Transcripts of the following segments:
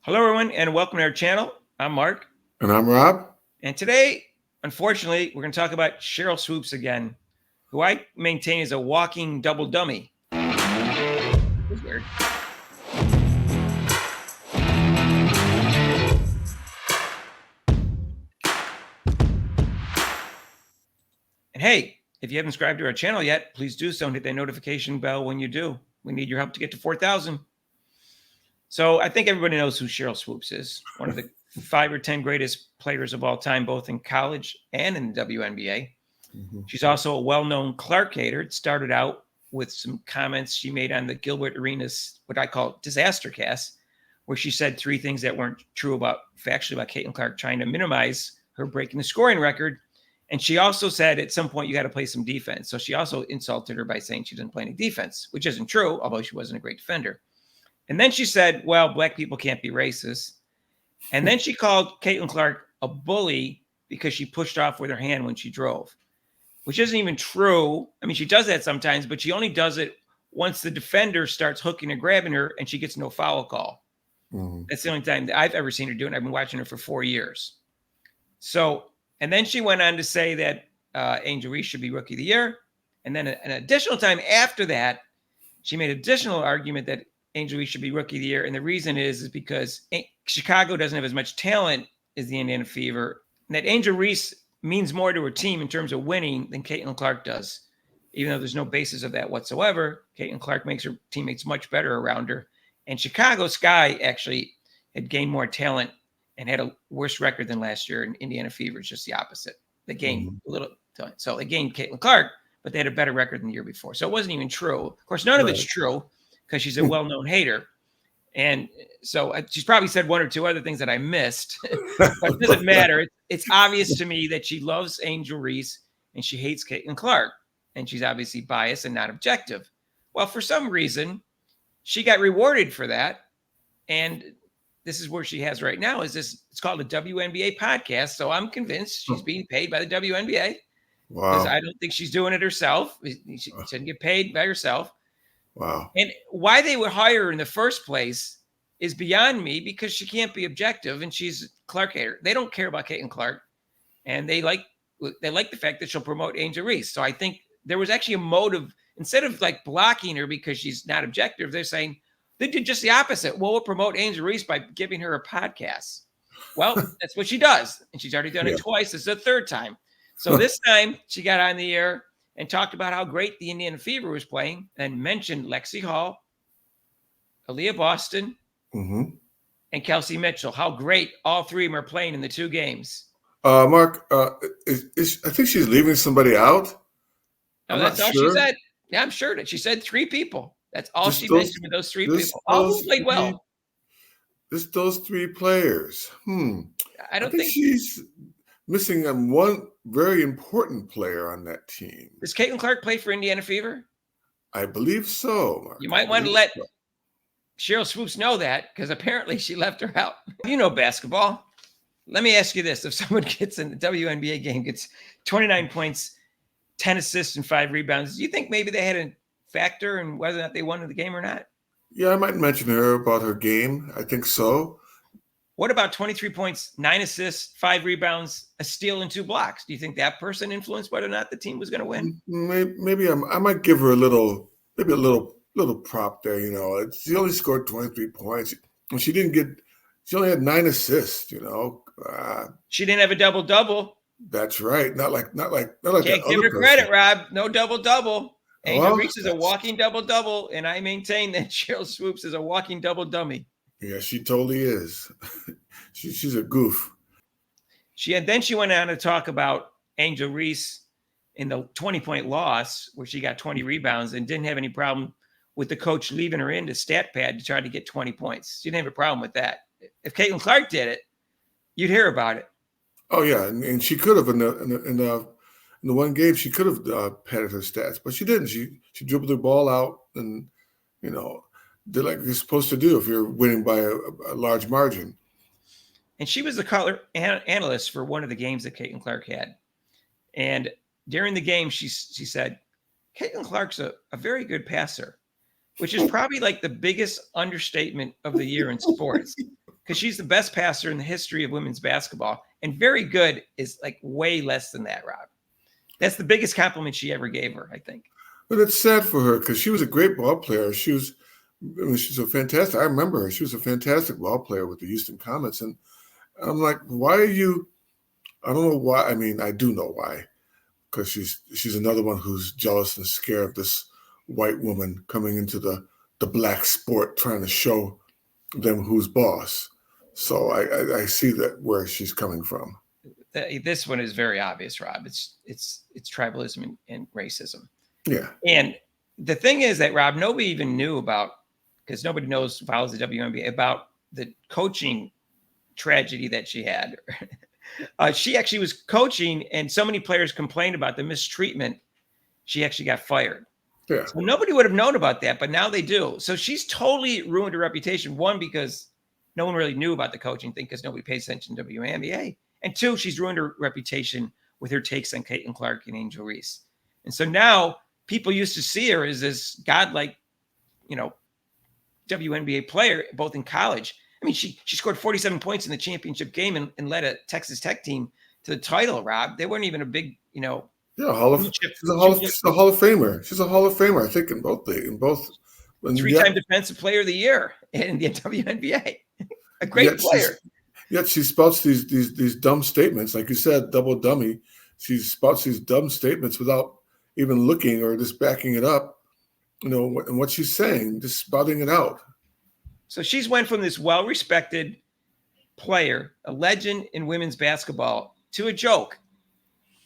Hello, everyone, and welcome to our channel. I'm Mark, And I'm Rob. and today, unfortunately, we're going to talk about Sheryl Swoopes again, who I maintain is a walking double dummy. That's weird. And hey, if you haven't subscribed to our channel yet, please do so and hit that notification bell when you do. We need your help to get to 4,000. So I think everybody knows who Sheryl Swoopes is, one of the 5 or 10 greatest players of all time, both in college and in the WNBA. She's also a well-known Clark hater. It started out with some comments she made on the Gilbert Arenas, what I call disaster cast, where she said 3 things that weren't true factually about Caitlin Clark, trying to minimize her breaking the scoring record. And she also said at some point you got to play some defense. So she also insulted her by saying she didn't play any defense, which isn't true, although she wasn't a great defender. And then she said, well, black people can't be racist. And then she called Caitlin Clark a bully because she pushed off with her hand when she drove, which isn't even true. I mean, she does that sometimes, but she only does it once the defender starts hooking and grabbing her and she gets no foul call. That's the only time that I've ever seen her do it. I've been watching her for 4 years. So, and then she went on to say that Angel Reese should be Rookie of the Year. And then an additional time after that, she made an additional argument that Angel Reese should be Rookie of the Year. And the reason is because Chicago doesn't have as much talent as the Indiana Fever. And that Angel Reese means more to her team in terms of winning than Caitlin Clark does. Even though there's no basis of that whatsoever, Caitlin Clark makes her teammates much better around her. And Chicago Sky actually had gained more talent and had a worse record than last year. And Indiana Fever is just the opposite. They gained a little talent. So they gained Caitlin Clark, but they had a better record than the year before. So it wasn't even true. Of course, none of it's true because she's a well-known hater. And so she's probably said 1 or 2 other things that I missed, but it doesn't matter. It's obvious to me that she loves Angel Reese and she hates Caitlin Clark. And she's obviously biased and not objective. Well, for some reason, she got rewarded for that. And this is where she has right now is this, it's called a WNBA podcast. So I'm convinced she's being paid by the WNBA. Wow. Because I don't think she's doing it herself. She shouldn't get paid by herself. Wow. And why they would hire her in the first place is beyond me because she can't be objective and she's Clark hater. They don't care about Caitlin Clark. And they like the fact that she'll promote Angel Reese. So I think there was actually a motive. Instead of like blocking her because she's not objective, they're saying they did just the opposite. Well, we'll promote Angel Reese by giving her a podcast. Well, that's what she does. And she's already done it twice. This is the 3rd time. So this time she got on the air and talked about how great the Indiana Fever was playing and mentioned Lexi Hall, Aaliyah Boston, and Kelsey Mitchell, how great all 3 of them are playing in the 2 games. Mark, I think she's leaving somebody out. No, that's all she said. Yeah, I'm sure that she said 3 people. That's all she mentioned with those 3 people. All who played well. Just those 3 players. I don't think she's missing one very important player on that team. Does Caitlin Clark play for Indiana Fever? I believe so, Mark. You might want to let Sheryl Swoopes know that because apparently she left her out. You know basketball. Let me ask you this. If someone gets in the WNBA game, gets 29 points, 10 assists, and 5 rebounds, do you think maybe they had a factor in whether or not they won the game or not? Yeah, I might mention her about her game. I think so. What about 23 points, 9 assists, 5 rebounds, a steal, and 2 blocks? Do you think that person influenced whether or not the team was going to win? Maybe I might give her a little prop there. You know, she only scored 23 points, and she only had 9 assists. You know, she didn't have a double-double. That's right. Not like. Can't give her credit, Rob. No double-double. Angel Reese is a walking double-double, and I maintain that Sheryl Swoopes is a walking double dummy. Yeah, she totally is. She's a goof. Then she went on to talk about Angel Reese in the 20-point loss where she got 20 rebounds and didn't have any problem with the coach leaving her into stat pad to try to get 20 points. She didn't have a problem with that. If Caitlin Clark did it, you'd hear about it. Oh yeah, and she could have in the one game she could have padded her stats, but she didn't. She dribbled the ball out and did like you're supposed to do if you're winning by a large margin. And she was the color analyst for one of the games that Caitlin Clark had. And during the game, she said, Caitlin Clark's a very good passer, which is probably like the biggest understatement of the year in sports. because she's the best passer in the history of women's basketball, and very good is like way less than that, Rob. That's the biggest compliment she ever gave her, I think. But it's sad for her because she was a great ball player. She's a fantastic. I remember her. She was a fantastic ball player with the Houston Comets, and I'm like, why are you? I don't know why. I mean, I do know why, because she's another one who's jealous and scared of this white woman coming into the black sport, trying to show them who's boss. So I see that where she's coming from. This one is very obvious, Rob. It's tribalism and racism. Yeah. And the thing is that, Rob, nobody even knew about, because nobody follows the WNBA, about the coaching tragedy that she had. She actually was coaching, and so many players complained about the mistreatment. She actually got fired. Yeah. So nobody would have known about that, but now they do. So she's totally ruined her reputation. One, because no one really knew about the coaching thing because nobody pays attention to WNBA. And two, she's ruined her reputation with her takes on Caitlin Clark and Angel Reese. And so now people used to see her as this godlike, WNBA player, both in college. I mean, she scored 47 points in the championship game and led a Texas Tech team to the title, Rob. They weren't even a big, she's a Hall of Famer. She's a Hall of Famer, I think, in both. Three-time Defensive Player of the Year in the WNBA. A great player. Yet she spouts these dumb statements, like you said, double dummy. She spouts these dumb statements without even looking or just backing it up. And what she's saying, just spouting it out. So she's went from this well-respected player, a legend in women's basketball, to a joke.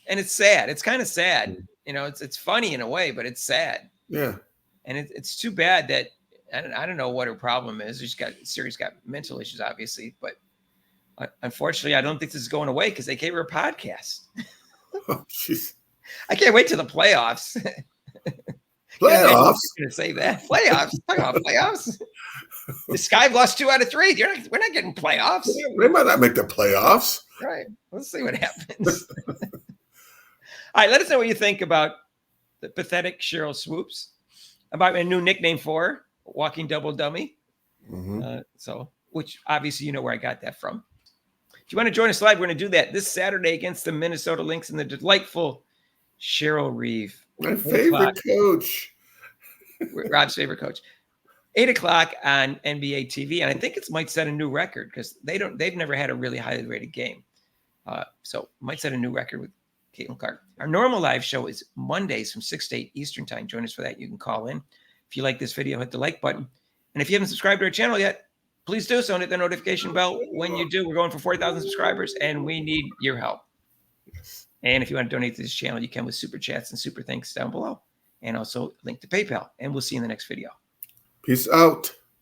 And it's sad. It's kind of sad. It's funny in a way, but it's sad. Yeah. And it's too bad that, I don't know what her problem is. She's got mental issues, obviously, but unfortunately, I don't think this is going away because they gave her a podcast. Oh, jeez. I can't wait till the playoffs. Playoffs? I'm going to say that. Playoffs. Talk about playoffs. The Sky lost 2 out of 3. We're not getting playoffs. They might not make the playoffs. Right. Let's see what happens. All right. Let us know what you think about the pathetic Sheryl Swoopes, about a new nickname for her, Walking Double Dummy. Mm-hmm. Which obviously you know where I got that from. If you want to join us live, we're going to do that this Saturday against the Minnesota Lynx and the delightful Sheryl Reeve. My favorite coach. Rob's favorite coach. 8:00 on NBA TV, and I think it might set a new record because they've never had a really highly rated game. So might set a new record with Caitlin Clark. Our normal live show is Mondays from 6 to 8 Eastern time. Join us for that. You can call in. If you like this video, hit the like button. And if you haven't subscribed to our channel yet, please do so and hit the notification bell. When you do, we're going for 4,000 subscribers, and we need your help. And if you want to donate to this channel, you can with super chats and super thanks down below, and also link to PayPal. And we'll see you in the next video. Peace out.